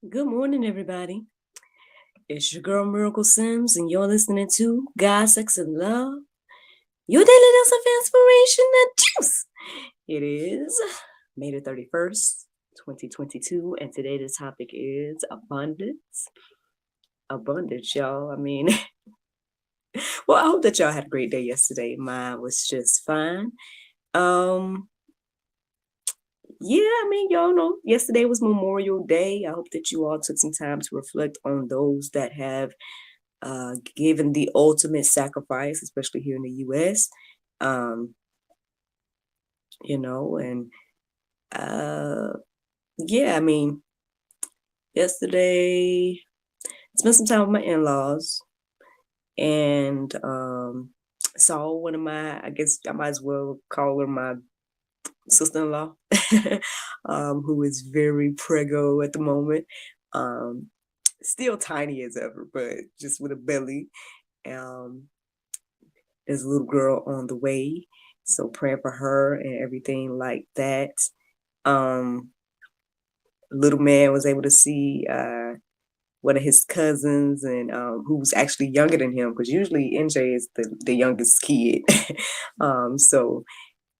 Good morning, everybody. It's your girl Miracle Sims, and you're listening to God, Sex, and Love, your daily dose of inspiration and juice. It is May the 31st, 2022, and today the topic is abundance. Abundance, y'all. Well, I hope that y'all had a great day yesterday. Mine was just fine. Y'all know yesterday was Memorial Day. I hope that you all took some time to reflect on those that have given the ultimate sacrifice, especially here in the U.S. Um, and yesterday I spent some time with my in-laws and saw one of my, I guess I might as well call her my sister-in-law, who is very preggo at the moment. Still tiny as ever, but just with a belly. There's a little girl on the way, so praying for her and everything like that. Little man was able to see one of his cousins, and who's actually younger than him, because usually NJ is the youngest kid. So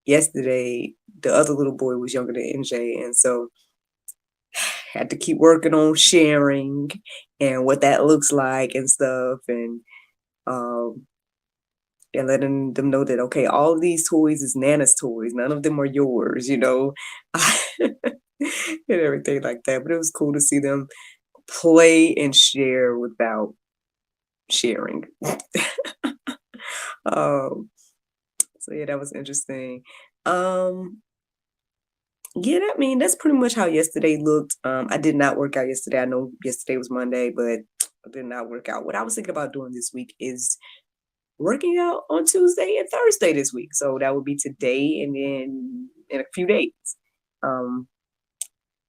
yesterday the other little boy was younger than NJ, and so had to keep working on sharing and what that looks like and stuff, and letting them know that, okay, all of these toys is Nana's toys. None of them are yours, and everything like that. But it was cool to see them play and share without sharing. So yeah, that was interesting. That's pretty much how yesterday looked. I did not work out yesterday. I know yesterday was Monday, but I did not work out. What I was thinking about doing this week is working out on Tuesday and Thursday this week. So that would be today and then in a few days. I'm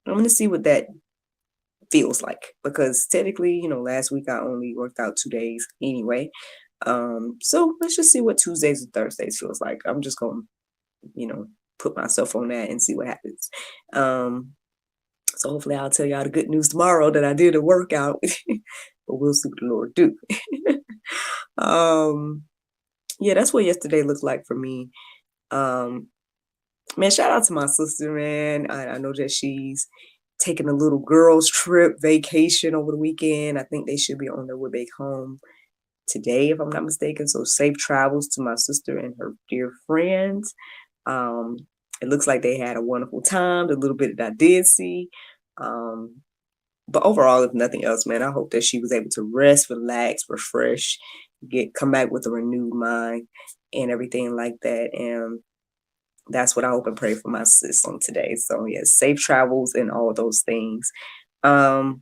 going to see what that feels like, because technically, last week I only worked out 2 days anyway. So let's just see what Tuesdays and Thursdays feels like. I'm just going to, put myself on that and see what happens. So hopefully I'll tell y'all the good news tomorrow that I did a workout, but we'll see what the Lord do. That's what yesterday looked like for me. Man, shout out to my sister, man. I know that she's taking a little girls trip vacation over the weekend. I think they should be on their way back home today, if I'm not mistaken. So safe travels to my sister and her dear friends. It looks like they had a wonderful time, the little bit that I did see. But overall, if nothing else, man, I hope that she was able to rest, relax, refresh, come back with a renewed mind and everything like that. And that's what I hope and pray for my sis on today. So yes, safe travels and all those things. That's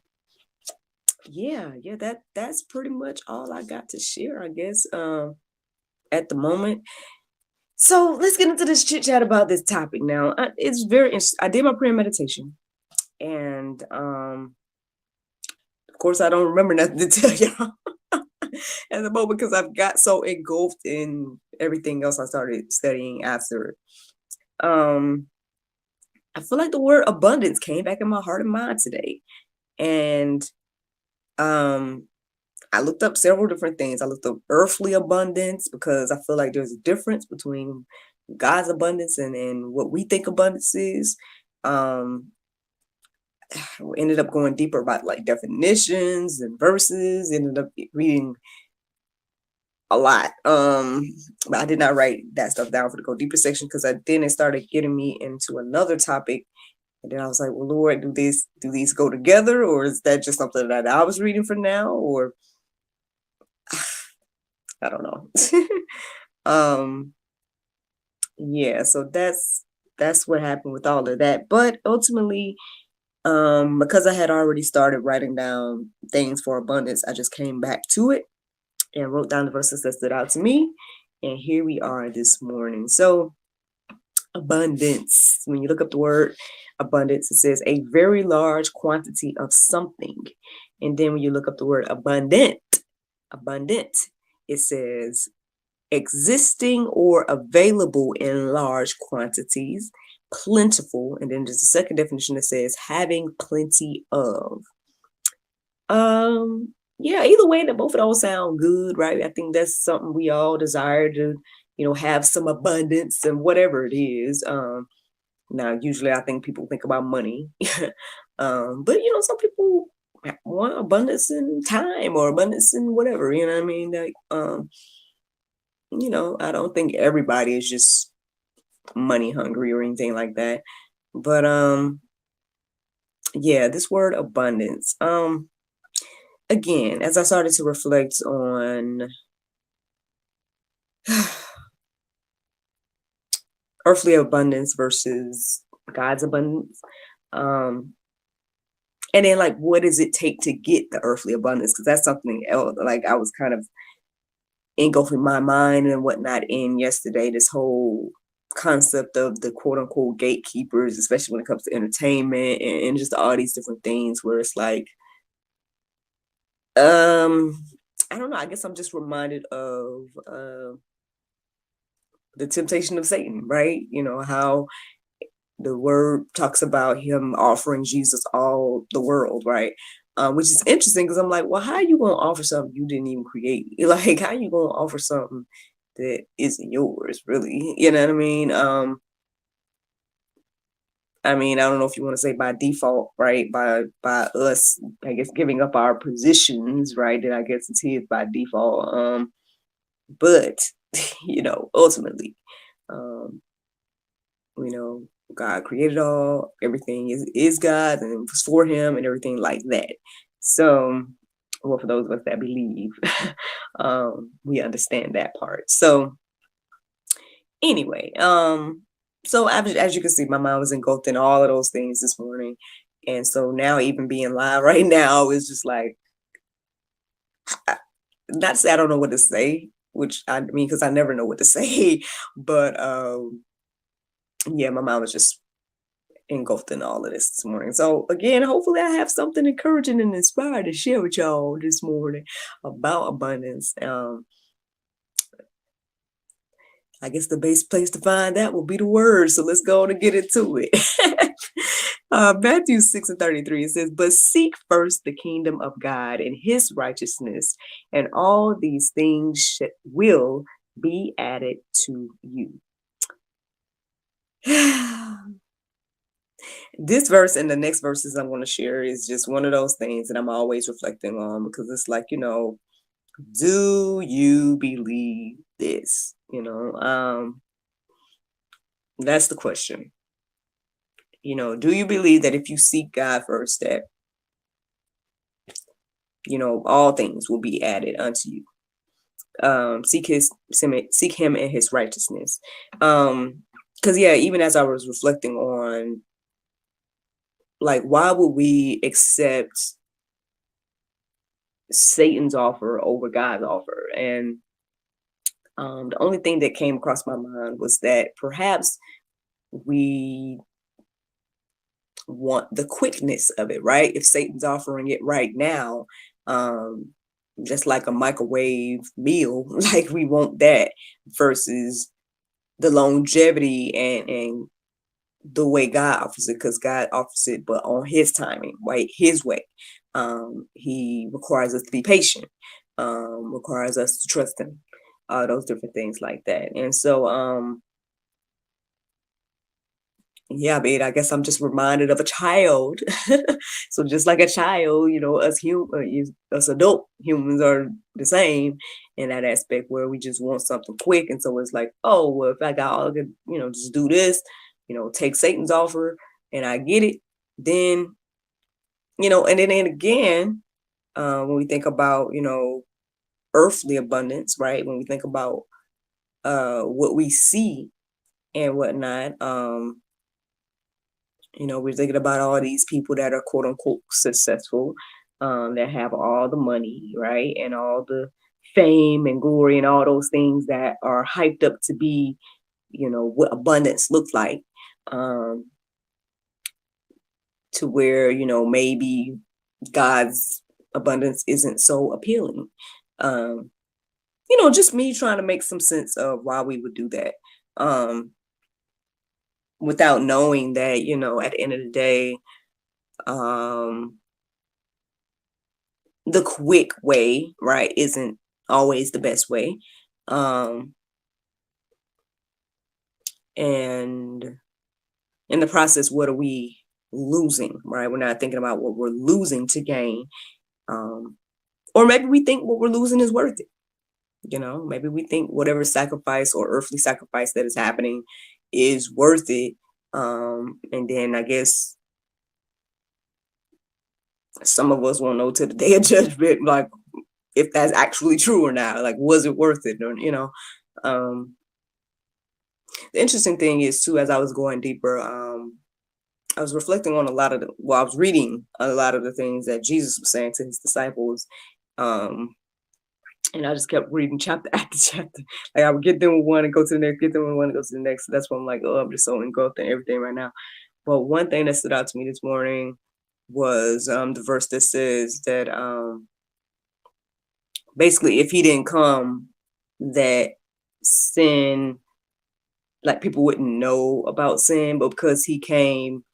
pretty much all I got to share, I guess, at the moment. So let's get into this chit chat about this topic now. It's very interesting. I did my prayer meditation, and of course I don't remember nothing to tell y'all at the moment, because I've got so engulfed in everything else I started studying after. I feel like the word abundance came back in my heart and mind today, and I looked up several different things. I looked up earthly abundance, because I feel like there's a difference between God's abundance and what we think abundance is. We ended up going deeper about like definitions and verses. Ended up reading a lot. But I did not write that stuff down for the go deeper section, because then it started getting me into another topic. And then I was like, well, Lord, do these go together, or is that just something that I was reading for now, or I don't know. So that's what happened with all of that. But ultimately, because I had already started writing down things for abundance, I just came back to it and wrote down the verses that stood out to me. And here we are this morning. So abundance, when you look up the word abundance, it says a very large quantity of something. And then when you look up the word abundant, it says existing or available in large quantities, plentiful. And then there's a second definition that says having plenty of. Yeah, either way, that both of those sound good, right? I think that's something we all desire to, have some abundance and whatever it is. Now usually I think people think about money. But some people want abundance in time or abundance in whatever, you know what I mean? Like, I don't think everybody is just money hungry or anything like that. But yeah, this word abundance. Again, as I started to reflect on earthly abundance versus God's abundance, and then like what does it take to get the earthly abundance? Because that's something else. Like I was kind of engulfing my mind and whatnot in yesterday. This whole concept of the quote unquote gatekeepers, especially when it comes to entertainment and just all these different things, where it's like, I don't know. I guess I'm just reminded of the temptation of Satan, right? How the word talks about him offering Jesus all the world, right? Which is interesting because I'm like, well, how are you gonna offer something you didn't even create? Like, how are you gonna offer something that isn't yours, really? You know what I mean? I don't know if you want to say by default, right? By us, I guess, giving up our positions, right? Then I guess it's his by default. But ultimately, um, you know, God created all, everything is God and it was for him and everything like that. So, well, for those of us that believe, we understand that part. So anyway, so as you can see, my mind was engulfed in all of those things this morning. And so now even being live right now is just like, not to say I don't know what to say, which I mean, because I never know what to say, but yeah, my mind was just engulfed in all of this morning. So again, hopefully I have something encouraging and inspired to share with y'all this morning about abundance. I guess the best place to find that will be the word. So let's go on and get into it. Matthew 6:33, it says, but seek first the kingdom of God and his righteousness, and all these things will be added to you. This verse and the next verses I'm going to share is just one of those things that I'm always reflecting on, because it's like, do you believe this? That's the question. Do you believe that if you seek God first, that, all things will be added unto you? Seek him and his righteousness. Because yeah, even as I was reflecting on, like, why would we accept Satan's offer over God's offer? And the only thing that came across my mind was that perhaps we want the quickness of it, right? If Satan's offering it right now, just like a microwave meal, like we want that versus the longevity and the way God offers it, because God offers it, but on his timing, right? His way. He requires us to be patient, requires us to trust him, those different things like that. And so, yeah, I guess I'm just reminded of a child. So just like a child, us adult humans are the same in that aspect, where we just want something quick. And so it's like, oh, well, if I got all good, just do this, take Satan's offer and I get it, then, and then again, when we think about, earthly abundance, right? When we think about what we see and whatnot, we're thinking about all these people that are quote unquote successful, that have all the money, right? And all the fame and glory and all those things that are hyped up to be, what abundance looks like, to where, maybe God's abundance isn't so appealing. Just me trying to make some sense of why we would do that. Without knowing that, at the end of the day, the quick way, right, isn't always the best way. And in the process, what are we losing, right? We're not thinking about what we're losing to gain. Or maybe we think what we're losing is worth it. Maybe we think whatever sacrifice or earthly sacrifice that is happening is worth it. And then I guess some of us won't know till the day of judgment, like if that's actually true or not. Like, was it worth it? Or, the interesting thing is too, as I was going deeper, I was reflecting on I was reading a lot of the things that Jesus was saying to his disciples. And I just kept reading chapter after chapter. Like, I would get them with one and go to the next, get them with one and go to the next. So that's why I'm like, oh, I'm just so engulfed in everything right now. But one thing that stood out to me this morning was the verse that says that basically, if he didn't come, that sin, like, people wouldn't know about sin, but because he came,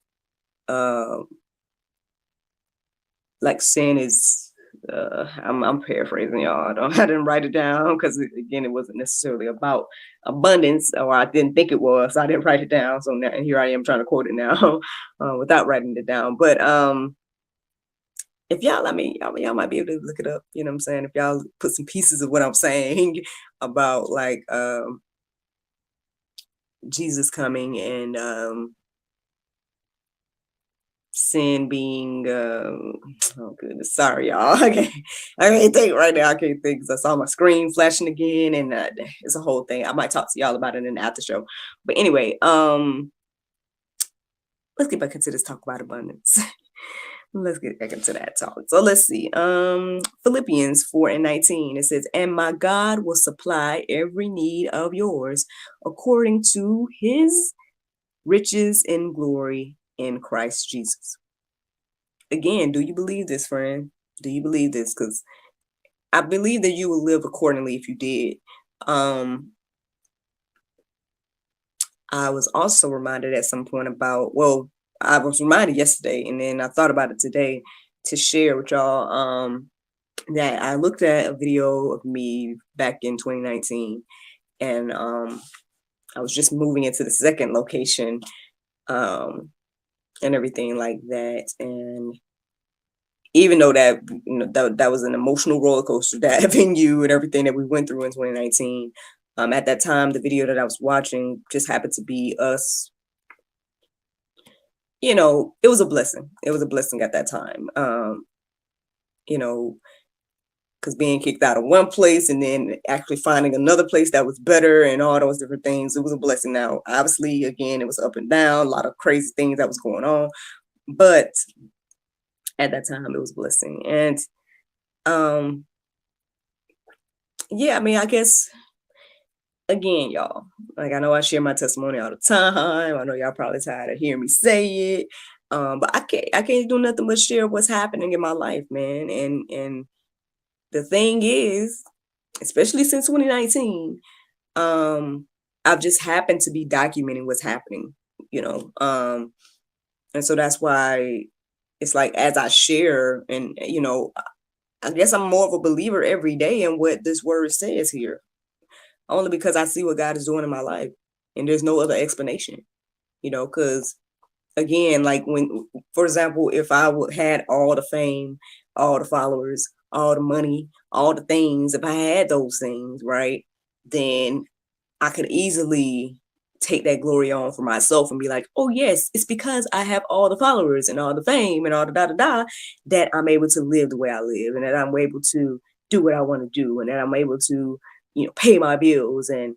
like, sin is, I'm paraphrasing, y'all. I didn't write it down because, again, it wasn't necessarily about abundance, or I didn't think it was. So I didn't write it down. So now here I am trying to quote it now without writing it down. But if y'all, y'all might be able to look it up. You know what I'm saying? If y'all put some pieces of what I'm saying about, like, Jesus coming and sin being oh goodness, sorry y'all. I can't think right now. I can't think because I saw my screen flashing again, and it's a whole thing. I might talk to y'all about it in the after show. But anyway, let's get back into this talk about abundance. Let's get back into that talk. So let's see. Philippians 4:19. It says, "And my God will supply every need of yours according to his riches in glory in Christ Jesus." Again, do you believe this, friend? Do you believe this? Because I believe that you will live accordingly if you did. I was also reminded at some point about, well, I was reminded yesterday, and then I thought about it today to share with y'all that I looked at a video of me back in 2019, and I was just moving into the second location and everything like that. And even though that, that was an emotional roller coaster, that venue and everything that we went through in 2019, at that time, the video that I was watching just happened to be us. It was a blessing. It was a blessing at that time. Because being kicked out of one place and then actually finding another place that was better and all those different things, it was a blessing. Now, obviously, again, it was up and down, a lot of crazy things that was going on, but at that time, it was a blessing. And yeah, I guess, again, y'all, like, I know I share my testimony all the time. I know y'all probably tired of hearing me say it, but I can't do nothing but share what's happening in my life, man. And the thing is, especially since 2019, I've just happened to be documenting what's happening, and so that's why it's like, as I share, and I guess I'm more of a believer every day in what this word says here, only because I see what God is doing in my life, and there's no other explanation, because, again, like, when, for example, if I had all the fame, all the followers, all the money, all the things, if I had those things, right, then I could easily take that glory on for myself and be like, oh yes, it's because I have all the followers and all the fame and all the da-da-da that I'm able to live the way I live, and that I'm able to do what I want to do, and that I'm able to, pay my bills. And,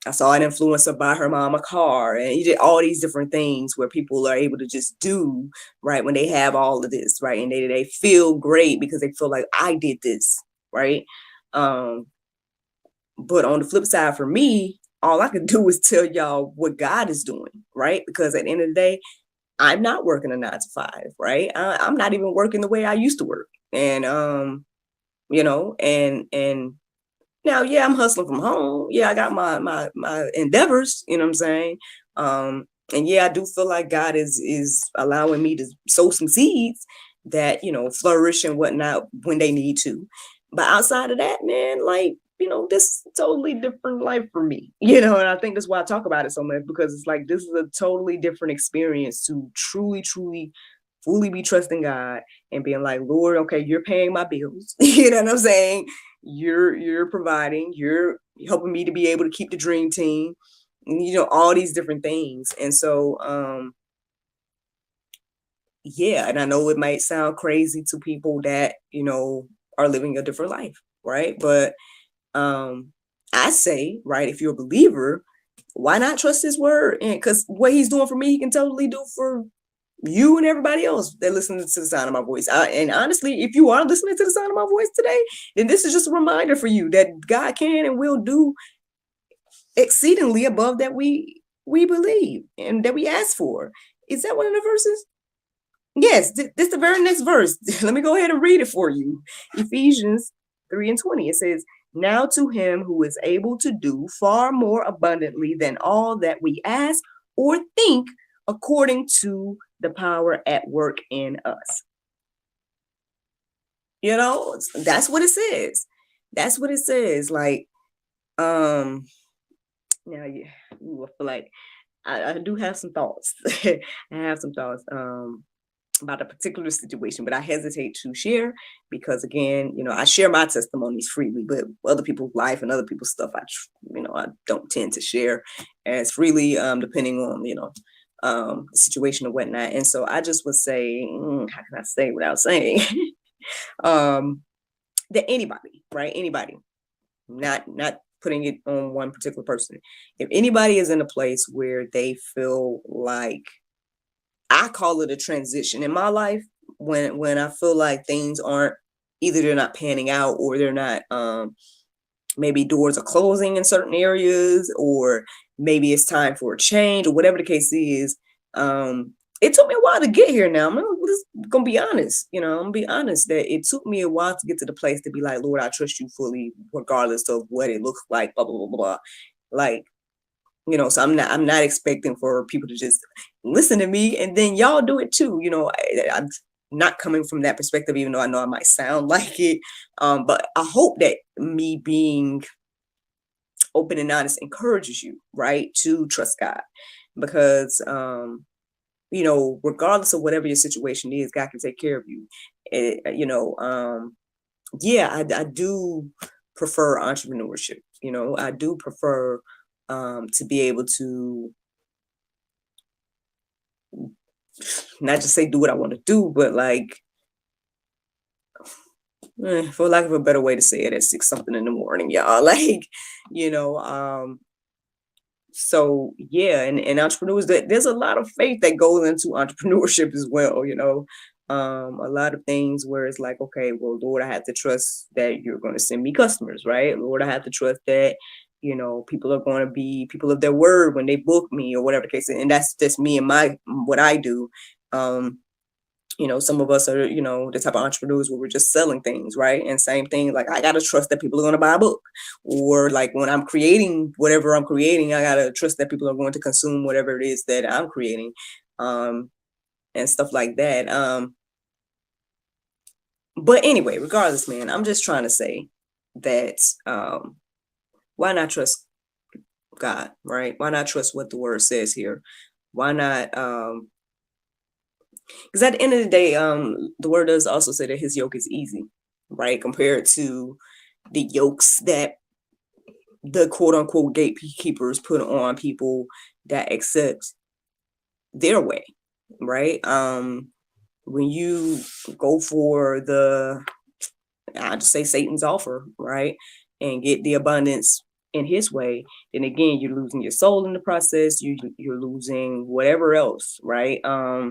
I saw an influencer buy her mom a car, and you did all these different things where people are able to just do, right, when they have all of this, right, and they feel great because they feel like, I did this, right. But on the flip side, for me, all I can do is tell y'all what God is doing, right? Because at the end of the day, I'm not working a 9 to 5, right? I'm not even working the way I used to work. And and now, yeah, I'm hustling from home. Yeah, I got my endeavors, you know what I'm saying? And yeah, I do feel like God is allowing me to sow some seeds that, flourish and whatnot when they need to. But outside of that, man, like, this is a totally different life for me, and I think that's why I talk about it so much, because it's like, this is a totally different experience to truly, truly, fully be trusting God and being like, Lord, okay, you're paying my bills. You know what I'm saying? You're providing, you're helping me to be able to keep the dream team, all these different things. And so, yeah, and I know it might sound crazy to people that, are living a different life, right? But I say, right, if you're a believer, why not trust his word? And because what he's doing for me, he can totally do for you and everybody else that listens to the sound of my voice. And honestly, if you are listening to the sound of my voice today, then this is just a reminder for you that God can and will do exceedingly above that we believe and that we ask for. Is that one of the verses? Yes, this is the very next verse. Let me go ahead and read it for you. Ephesians 3:20. It says, now to him who is able to do far more abundantly than all that we ask or think, according to the power at work in us. That's what it says. That's what it says. Like, now, yeah, I feel like I do have some thoughts. I have some thoughts. About a particular situation, but I hesitate to share because, again, I share my testimonies freely, but other people's life and other people's stuff, I don't tend to share as freely, depending on, the situation or whatnot. And so I just would say, how can I say without saying, that anybody, right? Anybody, not putting it on one particular person. If anybody is in a place where they feel like, I call it a transition in my life, when I feel like things aren't, either they're not panning out, or they're not, maybe doors are closing in certain areas, or maybe it's time for a change, or whatever the case is. It took me a while to get here now. I'm just gonna be honest, I'm gonna be honest that it took me a while to get to the place to be like, Lord, I trust you fully, regardless of what it looks like, blah, blah, blah, blah. Like, so I'm not expecting for people to just listen to me and then y'all do it too. I'm not coming from that perspective, even though I know I might sound like it. But I hope that me being open and honest encourages you, right, to trust God, because, regardless of whatever your situation is, God can take care of you. Yeah, I do prefer entrepreneurship. I do prefer to be able to not just say do what I want to do, but like, for lack of a better way to say it, at 6 something in the morning, y'all. Like, so yeah, and entrepreneurs, there's a lot of faith that goes into entrepreneurship as well. A lot of things where it's like, okay, well, Lord, I have to trust that you're going to send me customers, right? Lord, I have to trust that, people are going to be people of their word when they book me, or whatever the case is. And that's just me and what I do. Some of us are, the type of entrepreneurs where we're just selling things, right? And same thing, like, I got to trust that people are going to buy a book, or like when I'm creating whatever I'm creating, I got to trust that people are going to consume whatever it is that I'm creating, and stuff like that. But anyway, regardless, man, I'm just trying to say that, why not trust God, right? Why not trust what the word says here? Why not, because at the end of the day, the word does also say that his yoke is easy, right? Compared to the yokes that the quote unquote gatekeepers put on people that accept their way, right? When you go for I just say Satan's offer, right? And get the abundance in his way, then again, you're losing your soul in the process. You're losing whatever else, right? Now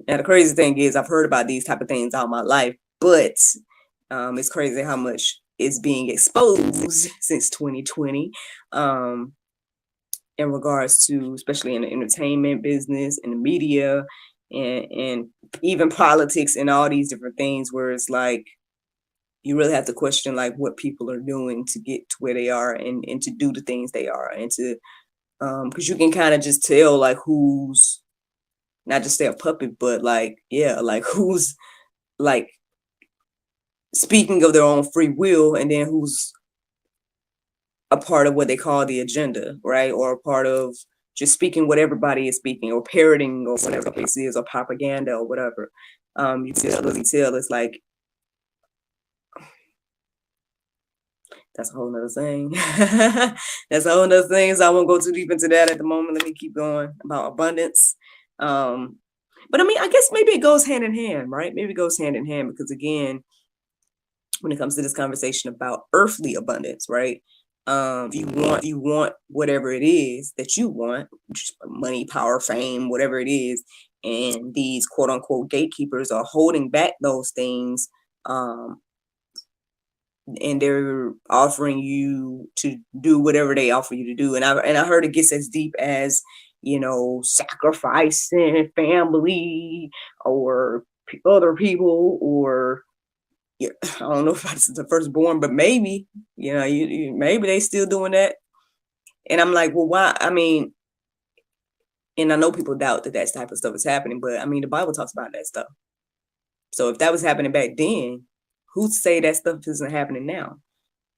the crazy thing is, I've heard about these type of things all my life, but it's crazy how much is being exposed since 2020, in regards to, especially in the entertainment business, in the media, and even politics, and all these different things, where it's like, you really have to question like what people are doing to get to where they are, and to do the things they are, and to because you can kind of just tell like who's not just say a puppet, but like, yeah, like who's like speaking of their own free will, and then who's a part of what they call the agenda, right? Or a part of just speaking what everybody is speaking, or parroting, or whatever the case is, or propaganda, or whatever. You tell it's like, that's a whole nother thing. That's a whole nother thing. So I won't go too deep into that at the moment. Let me keep going about abundance. But I mean, I guess maybe it goes hand in hand, right? Maybe it goes hand in hand, because again, when it comes to this conversation about earthly abundance, right? If you want whatever it is that you want, money, power, fame, whatever it is, and these quote unquote gatekeepers are holding back those things, and they're offering you to do whatever they offer you to do. And I heard it gets as deep as, sacrificing family or other people, or I don't know if that's the firstborn, but maybe, maybe they still doing that. And I'm like, well, why? I mean, and I know people doubt that type of stuff is happening, but I mean, the Bible talks about that stuff. So if that was happening back then, who's to say that stuff isn't happening now?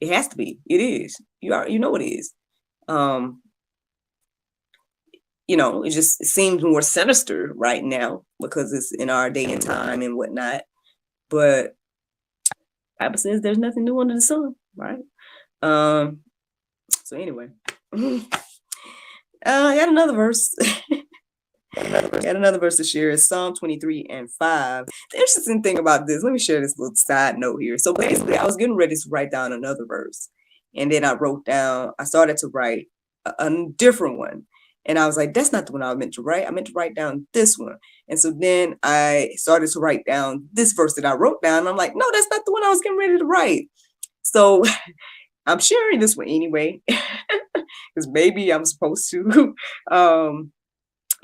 It has to be. It is. You know it is. It seems more sinister right now because it's in our day and time and whatnot. But Bible says there's nothing new under the sun, right? So anyway, I got another verse. Got another verse to share. Is Psalm 23:5. The interesting thing about this, let me share this little side note here. So basically, I was getting ready to write down another verse, and then I started to write a different one. And I was like, that's not the one I meant to write. I meant to write down this one. And so then I started to write down this verse that I wrote down. And I'm like, no, that's not the one I was getting ready to write. So I'm sharing this one anyway, because maybe I'm supposed to. And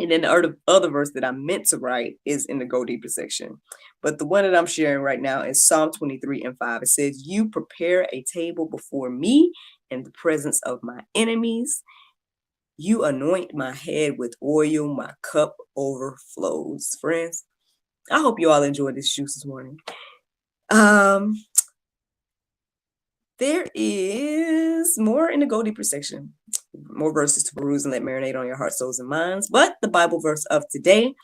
then the other verse that I meant to write is in the Go Deeper section. But the one that I'm sharing right now is Psalm 23:5. It says, you prepare a table before me in the presence of my enemies. You anoint my head with oil, my cup overflows. Friends, I hope you all enjoyed this juice this morning. There is more in the Go Deeper section. More verses to peruse and let marinate on your heart, souls, and minds. But the Bible verse of today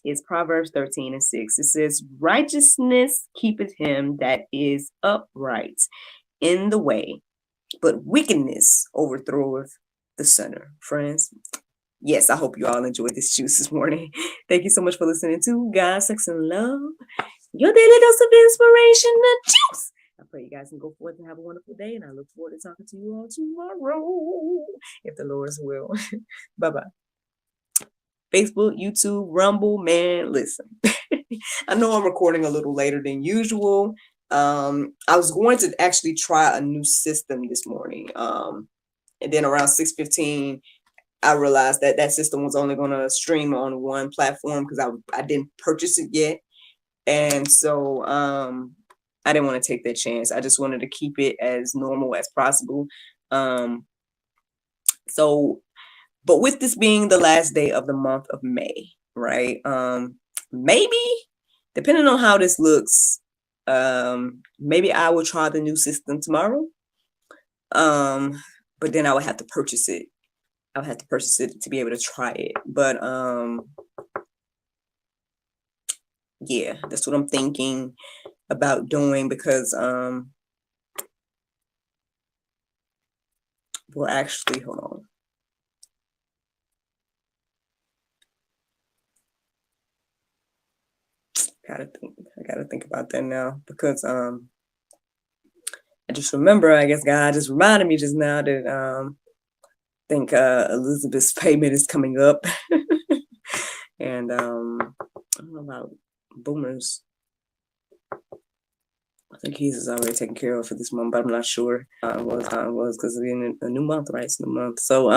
is Proverbs 13:6. It says, righteousness keepeth him that is upright in the way, but wickedness overthroweth the sinner. Friends, yes, I hope you all enjoyed this juice this morning. Thank you so much for listening to God, Sex, and Love, your daily dose of inspiration, the juice. I pray you guys can go forth and have a wonderful day, and I look forward to talking to you all tomorrow, if the Lord's will. Bye-bye. Facebook, YouTube, Rumble, man, listen. I know I'm recording a little later than usual. I was going to actually try a new system this morning. And then around 6:15, I realized that system was only going to stream on one platform because I didn't purchase it yet. And so I didn't want to take that chance. I just wanted to keep it as normal as possible. But with this being the last day of the month of May, right? Maybe, depending on how this looks, maybe I will try the new system tomorrow. But then I would have to purchase it. I would have to purchase it to be able to try it. But yeah, that's what I'm thinking about doing, because well, actually, hold on. I gotta think about that now, because I just remember, I guess God just reminded me just now that I think Elizabeth's payment is coming up. And I don't know about Boomer's. I think he's already taken care of for this month, but I'm not sure how it was because it's in a new month, right? It's a new month. So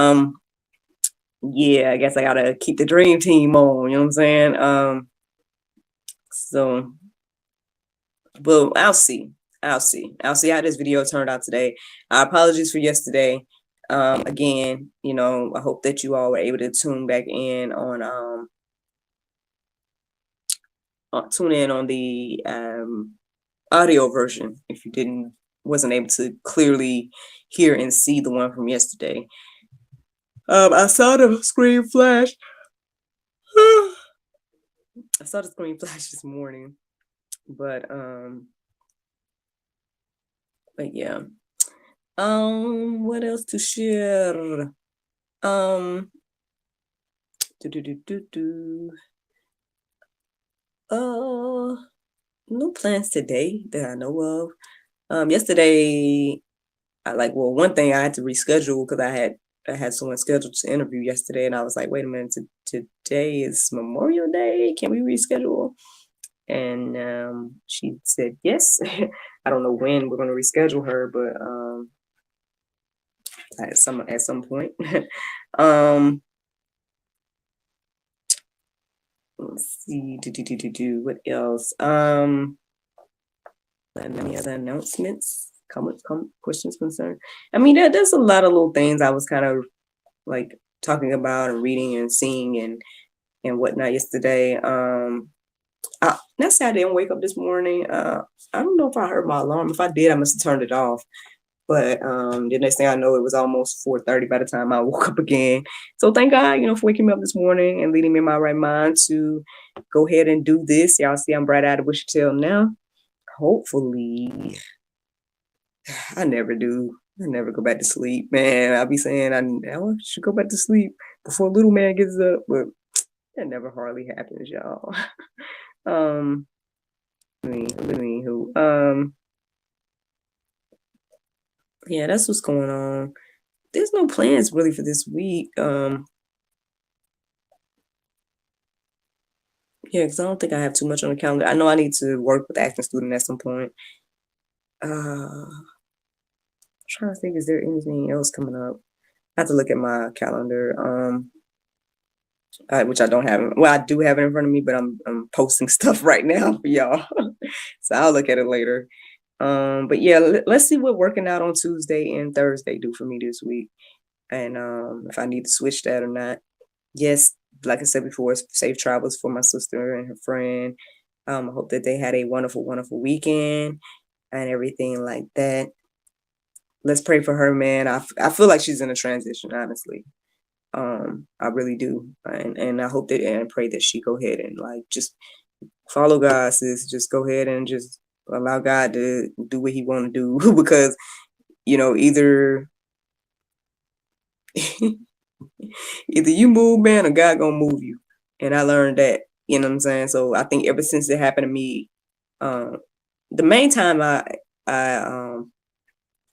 yeah, I guess I gotta keep the dream team on, you know what I'm saying? So, but I'll see how this video turned out today. Apologies for yesterday. Again, I hope that you all were able to tune in on the audio version if you wasn't able to clearly hear and see the one from yesterday. I saw the screen flash. I saw the screen flash this morning, but yeah. What else to share? No plans today that I know of. Yesterday, one thing I had to reschedule because I had someone scheduled to interview yesterday, and I was like, wait a minute, today is Memorial Day. Can we reschedule? And she said yes. I don't know when we're going to reschedule her, but at some point. Let's see. What else? Any other announcements? Comments? Questions? Concern? I mean, there's a lot of little things I was kind of like talking about and reading and seeing and whatnot yesterday. Not say I didn't wake up this morning. I don't know if I heard my alarm. If I did, I must have turned it off. But the next thing I know, it was almost 4:30 by the time I woke up again. So thank God, for waking me up this morning and leading me in my right mind to go ahead and do this. Y'all see I'm bright-eyed and bushy tailed now. Hopefully, I never do. I never go back to sleep, man. I'll be saying I should go back to sleep before little man gets up, but that never hardly happens, y'all. Yeah, that's what's going on. There's no plans really for this week. Yeah, because I don't think I have too much on the calendar. I know I need to work with acting student at some point. I'm trying to think, is there anything else coming up? I have to look at my calendar. Which I don't have. Well, I do have it in front of me, but I'm posting stuff right now for y'all. So I'll look at it later. But yeah, let's see what working out on Tuesday and Thursday do for me this week. And if I need to switch that or not. Yes, like I said before, safe travels for my sister and her friend. I hope that they had a wonderful, wonderful weekend and everything like that. Let's pray for her, man. I feel like she's in a transition, honestly. I really do. And I hope that and pray that she go ahead and just follow God, sis. Just go ahead and just allow God to do what he want to do because, either either you move, man, or God gonna move you. And I learned that, you know what I'm saying? So I think ever since it happened to me, the main time I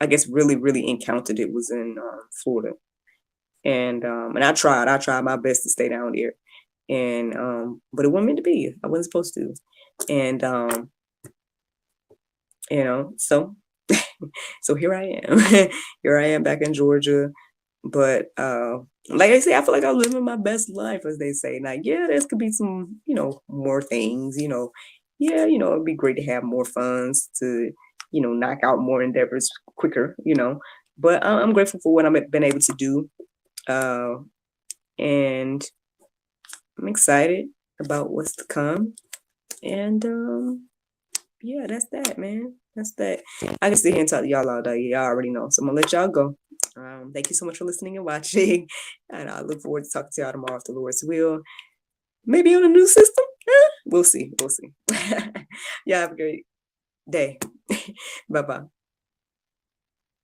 guess really, really encountered it was in Florida. And I tried my best to stay down there. And but it wasn't meant to be. I wasn't supposed to. And so so here I am. Here I am back in Georgia. But like I say, I feel like I'm living my best life, as they say. Now, yeah, there could be some, more things, yeah, it'd be great to have more funds to, knock out more endeavors quicker, but I'm grateful for what I've been able to do. And I'm excited about what's to come. And yeah, that's that, man. That's that. I can sit here and talk to y'all all day. Y'all already know. So I'm gonna let y'all go. Thank you so much for listening and watching. And I look forward to talking to y'all tomorrow if the Lord's will. Maybe on a new system. We'll see. Y'all have a great day. Bye-bye.